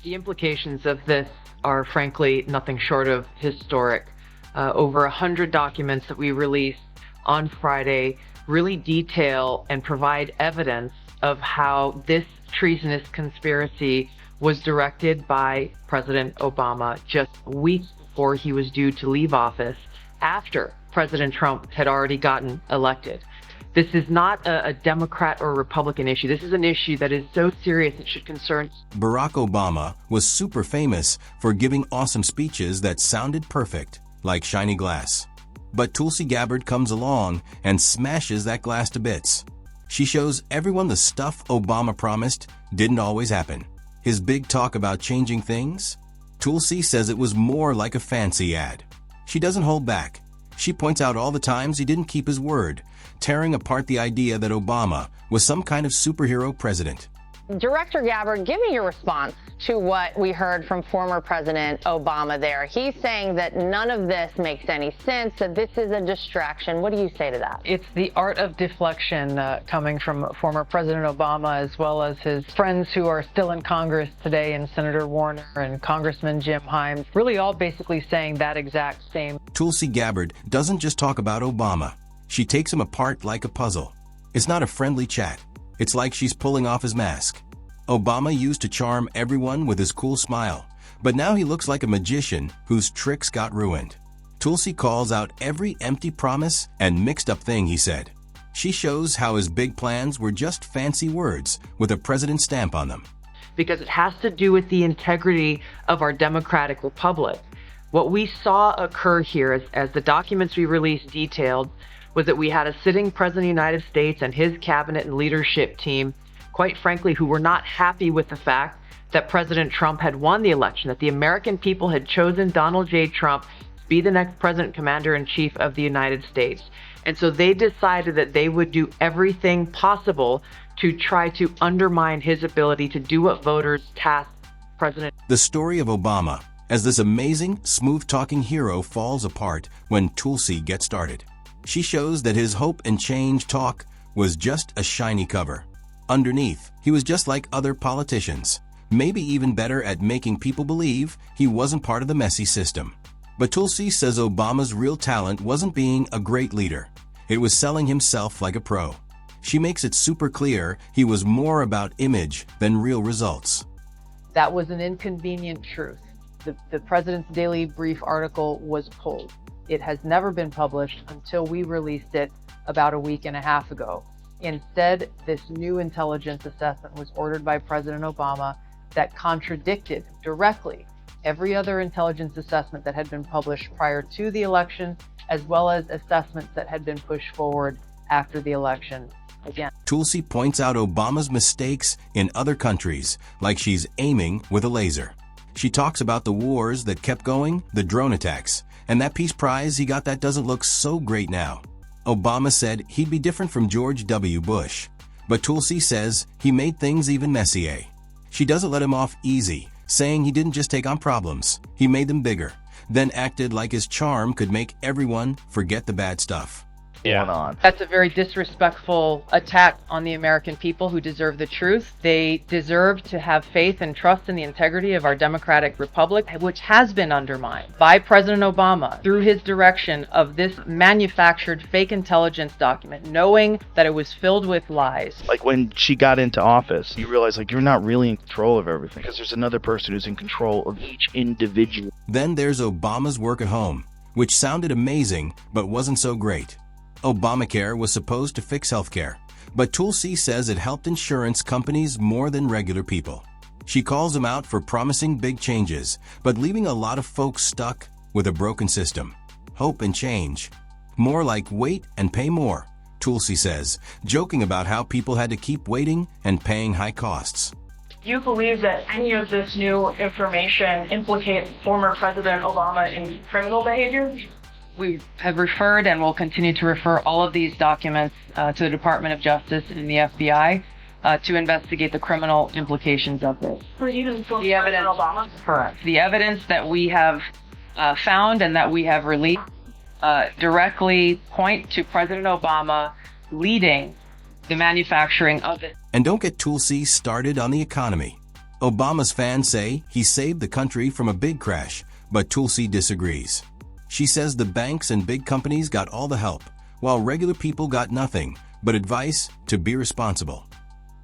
The implications of this are frankly nothing short of historic. Over 100 documents that we released on Friday really detail and provide evidence of how this treasonous conspiracy was directed by President Obama just weeks before he was due to leave office, after President Trump had already gotten elected. This is not a Democrat or Republican issue. This is an issue that is so serious it should concern. Barack Obama was super famous for giving awesome speeches that sounded perfect, like shiny glass. But Tulsi Gabbard comes along and smashes that glass to bits. She shows everyone the stuff Obama promised didn't always happen. His big talk about changing things? Tulsi says it was more like a fancy ad. She doesn't hold back. She points out all the times he didn't keep his word, tearing apart the idea that Obama was some kind of superhero president. Director Gabbard, give me your response to what we heard from former President Obama there. He's saying that none of this makes any sense, that this is a distraction. What do you say to that? It's the art of deflection coming from former President Obama, as well as his friends who are still in Congress today, and Senator Warner and Congressman Jim Himes, really all basically saying that exact same. Tulsi Gabbard doesn't just talk about Obama. She takes him apart like a puzzle. It's not a friendly chat. It's like she's pulling off his mask. Obama used to charm everyone with his cool smile, but now he looks like a magician whose tricks got ruined. Tulsi calls out every empty promise and mixed up thing he said. She shows how his big plans were just fancy words with a president's stamp on them. Because it has to do with the integrity of our democratic republic. What we saw occur here, as the documents we released detailed, was that we had a sitting president of the United States and his cabinet and leadership team, quite frankly, who were not happy with the fact that President Trump had won the election, that the American people had chosen Donald J. Trump to be the next president, commander-in-chief of the United States. And so they decided that they would do everything possible to try to undermine his ability to do what voters tasked President. The story of Obama as this amazing, smooth-talking hero falls apart when Tulsi gets started. She shows that his hope and change talk was just a shiny cover. Underneath, he was just like other politicians, maybe even better at making people believe he wasn't part of the messy system. But Tulsi says Obama's real talent wasn't being a great leader. It was selling himself like a pro. She makes it super clear he was more about image than real results. That was an inconvenient truth. The President's Daily Brief article was pulled. It has never been published until we released it about a week and a half ago. Instead, this new intelligence assessment was ordered by President Obama that contradicted directly every other intelligence assessment that had been published prior to the election, as well as assessments that had been pushed forward after the election. Again, Tulsi points out Obama's mistakes in other countries, like she's aiming with a laser. She talks about the wars that kept going, the drone attacks, and that peace prize he got that doesn't look so great now. Obama said he'd be different from George W. Bush, but Tulsi says he made things even messier. She doesn't let him off easy, saying he didn't just take on problems, he made them bigger, then acted like his charm could make everyone forget the bad stuff. Going on. That's a very disrespectful attack on the American people who deserve the truth. They deserve to have faith and trust in the integrity of our democratic republic, which has been undermined by President Obama through his direction of this manufactured fake intelligence document, knowing that it was filled with lies. Like when she got into office, you realize like you're not really in control of everything because there's another person who's in control of each individual. Then there's Obama's work at home, which sounded amazing but wasn't so great. Obamacare was supposed to fix healthcare, but Tulsi says it helped insurance companies more than regular people. She calls them out for promising big changes, but leaving a lot of folks stuck with a broken system. Hope and change. More like wait and pay more, Tulsi says, joking about how people had to keep waiting and paying high costs. Do you believe that any of this new information implicates former President Obama in criminal behavior? We have referred and will continue to refer all of these documents to the Department of Justice and the FBI to investigate the criminal implications of this. For even The evidence, President Obama? correct. The evidence that we have found and that we have released directly point to President Obama leading the manufacturing of it. And don't get Tulsi started on the economy. Obama's fans say he saved the country from a big crash, but Tulsi disagrees. She says the banks and big companies got all the help, while regular people got nothing but advice to be responsible.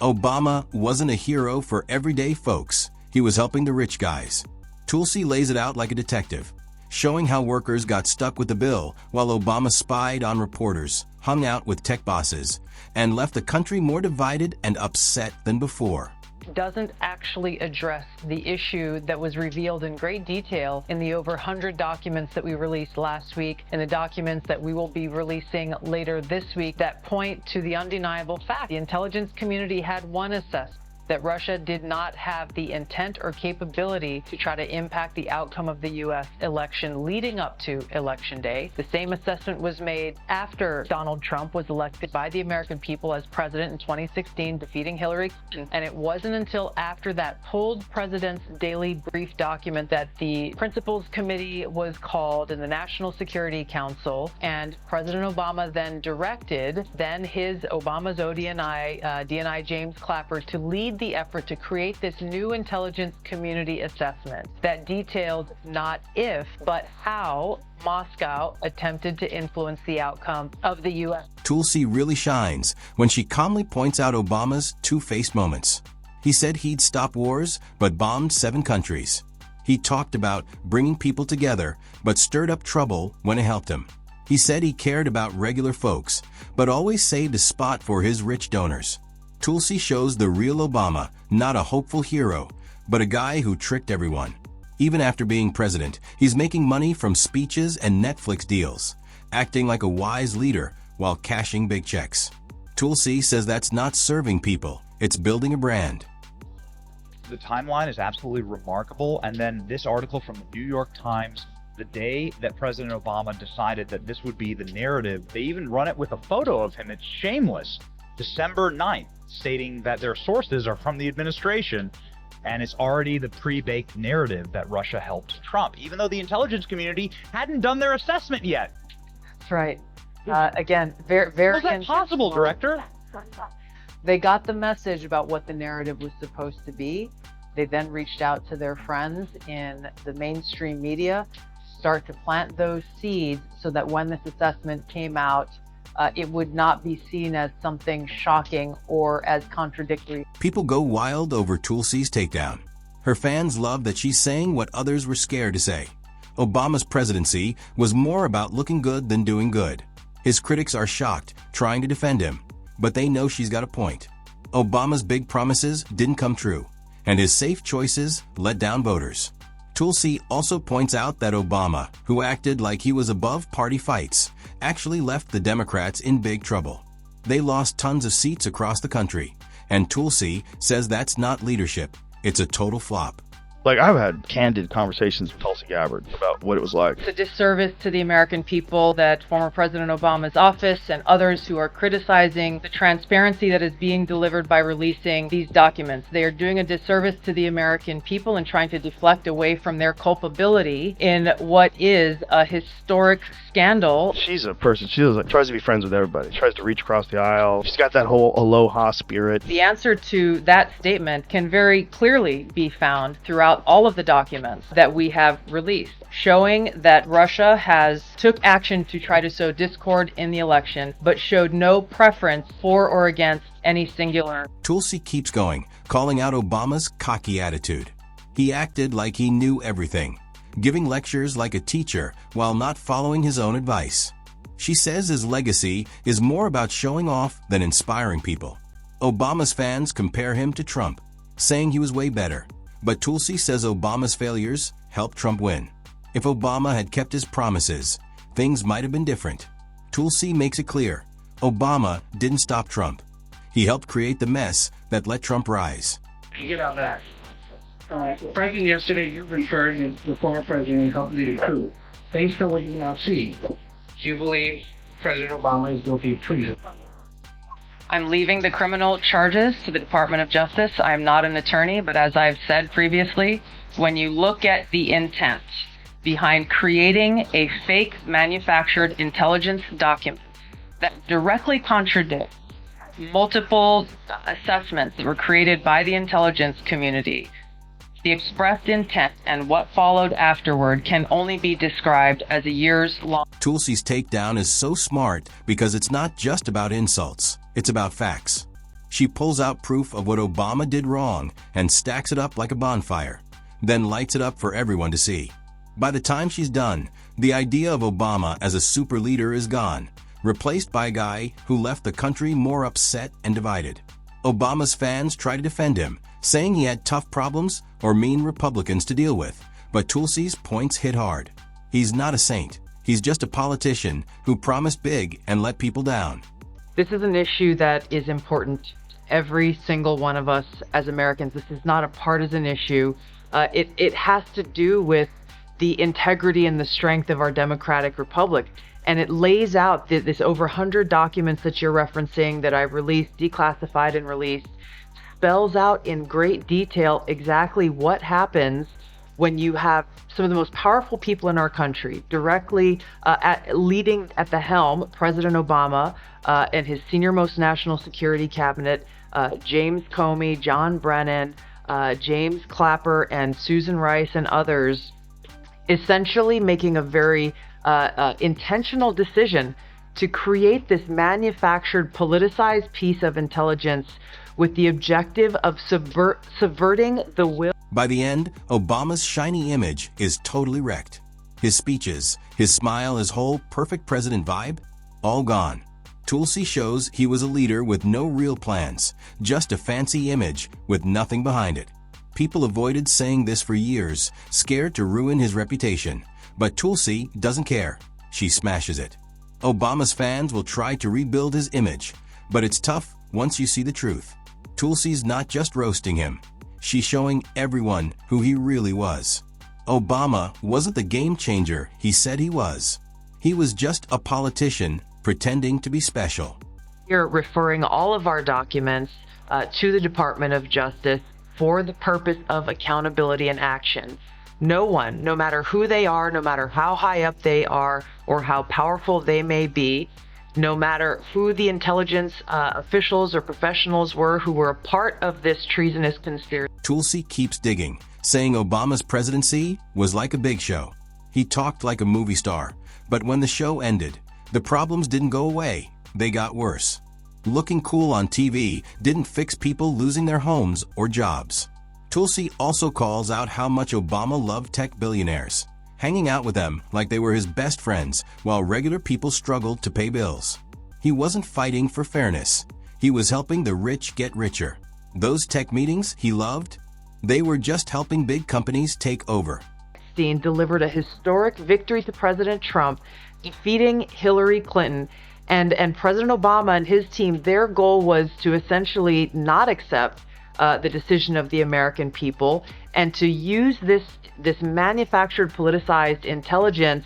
Obama wasn't a hero for everyday folks. He was helping the rich guys. Tulsi lays it out like a detective, showing how workers got stuck with the bill while Obama spied on reporters, hung out with tech bosses, and left the country more divided and upset than before. Doesn't actually address the issue that was revealed in great detail in the over 100 documents that we released last week and the documents that we will be releasing later this week that point to the undeniable fact. The intelligence community had one assessment, that Russia did not have the intent or capability to try to impact the outcome of the U.S. election leading up to Election Day. The same assessment was made after Donald Trump was elected by the American people as president in 2016, defeating Hillary Clinton. And it wasn't until after that pulled President's Daily Brief document that the Principals Committee was called in the National Security Council, and President Obama then directed Obama's DNI James Clapper to lead the effort to create this new intelligence community assessment that detailed not if, but how Moscow attempted to influence the outcome of the U.S. Tulsi really shines when she calmly points out Obama's two-faced moments. He said he'd stop wars, but bombed 7 countries. He talked about bringing people together, but stirred up trouble when it helped him. He said he cared about regular folks, but always saved a spot for his rich donors. Tulsi shows the real Obama, not a hopeful hero, but a guy who tricked everyone. Even after being president, he's making money from speeches and Netflix deals, acting like a wise leader while cashing big checks. Tulsi says that's not serving people, it's building a brand. The timeline is absolutely remarkable. And then this article from the New York Times, the day that President Obama decided that this would be the narrative, they even run it with a photo of him. It's shameless. December 9th, stating that their sources are from the administration, and it's already the pre-baked narrative that Russia helped Trump, even though the intelligence community hadn't done their assessment yet. That's right. Again, very How is that possible, Director? They got the message about what the narrative was supposed to be. They then reached out to their friends in the mainstream media, start to plant those seeds so that when this assessment came out, it would not be seen as something shocking or as contradictory. People go wild over Tulsi's takedown. Her fans love that she's saying what others were scared to say. Obama's presidency was more about looking good than doing good. His critics are shocked, trying to defend him, but they know she's got a point. Obama's big promises didn't come true, and his safe choices let down voters. Tulsi also points out that Obama, who acted like he was above party fights, actually left the Democrats in big trouble. They lost tons of seats across the country, and Tulsi says that's not leadership, it's a total flop. Like, I've had candid conversations with Tulsi Gabbard about what it was like. It's a disservice to the American people that former President Obama's office and others who are criticizing the transparency that is being delivered by releasing these documents. They are doing a disservice to the American people and trying to deflect away from their culpability in what is a historic scandal. She's a person, tries to be friends with everybody, tries to reach across the aisle. She's got that whole aloha spirit. The answer to that statement can very clearly be found throughout all of the documents that we have released, showing that Russia has took action to try to sow discord in the election, but showed no preference for or against any singular. Tulsi keeps going, calling out Obama's cocky attitude. He acted like he knew everything, giving lectures like a teacher while not following his own advice. She says his legacy is more about showing off than inspiring people. Obama's fans compare him to Trump, saying he was way better. But Tulsi says Obama's failures helped Trump win. If Obama had kept his promises, things might have been different. Tulsi makes it clear, Obama didn't stop Trump. He helped create the mess that let Trump rise. You get on that. Franklin, yesterday you referred to the former president helped lead a coup. Based on what you now see, do you believe President Obama is guilty of treason? I'm leaving the criminal charges to the Department of Justice. I'm not an attorney, but as I've said previously, when you look at the intent behind creating a fake manufactured intelligence document that directly contradicts multiple assessments that were created by the intelligence community. The expressed intent and what followed afterward can only be described as a years-long. Tulsi's takedown is so smart because it's not just about insults, it's about facts. She pulls out proof of what Obama did wrong and stacks it up like a bonfire, then lights it up for everyone to see. By the time she's done, the idea of Obama as a super leader is gone, replaced by a guy who left the country more upset and divided. Obama's fans try to defend him, saying he had tough problems or mean Republicans to deal with, but Tulsi's points hit hard. He's not a saint. He's just a politician who promised big and let people down. This is an issue that is important to every single one of us as Americans. This is not a partisan issue. It has to do with the integrity and the strength of our democratic republic. And it lays out this over 100 documents that you're referencing that I released, declassified and released, spells out in great detail exactly what happens when you have some of the most powerful people in our country directly leading at the helm, President Obama and his senior-most national security cabinet, James Comey, John Brennan, James Clapper, and Susan Rice and others, essentially making a very intentional decision to create this manufactured, politicized piece of intelligence with the objective of subverting the will. By the end, Obama's shiny image is totally wrecked. His speeches, his smile, his whole perfect president vibe, all gone. Tulsi shows he was a leader with no real plans, just a fancy image with nothing behind it. People avoided saying this for years, scared to ruin his reputation. But Tulsi doesn't care. She smashes it. Obama's fans will try to rebuild his image, but it's tough once you see the truth. Tulsi's not just roasting him. She's showing everyone who he really was. Obama wasn't the game changer he said he was. He was just a politician pretending to be special. We're referring all of our documents to the Department of Justice for the purpose of accountability and action. No one, no matter who they are, no matter how high up they are or how powerful they may be, no matter who the intelligence officials or professionals were who were a part of this treasonous conspiracy. Tulsi keeps digging, saying Obama's presidency was like a big show. He talked like a movie star, but when the show ended, the problems didn't go away, they got worse. Looking cool on TV didn't fix people losing their homes or jobs. Tulsi also calls out how much Obama loved tech billionaires, hanging out with them like they were his best friends while regular people struggled to pay bills. He wasn't fighting for fairness. He was helping the rich get richer. Those tech meetings he loved, they were just helping big companies take over. Delivered a historic victory to President Trump, defeating Hillary Clinton, and President Obama and his team, their goal was to essentially not accept the decision of the American people and to use this manufactured, politicized intelligence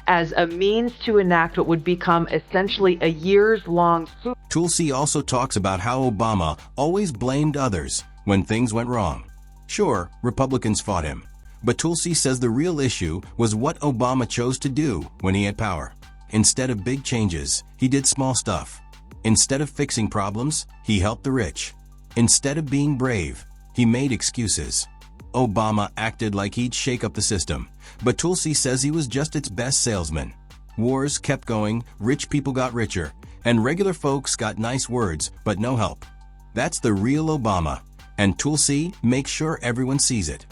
as a means to enact what would become essentially a years-long. Tulsi also talks about how Obama always blamed others when things went wrong. Sure, Republicans fought him, but Tulsi says the real issue was what Obama chose to do when he had power. Instead of big changes, he did small stuff. Instead of fixing problems, he helped the rich. Instead of being brave, he made excuses. Obama acted like he'd shake up the system, but Tulsi says he was just its best salesman. Wars kept going, rich people got richer, and regular folks got nice words but no help. That's the real Obama, and Tulsi makes sure everyone sees it.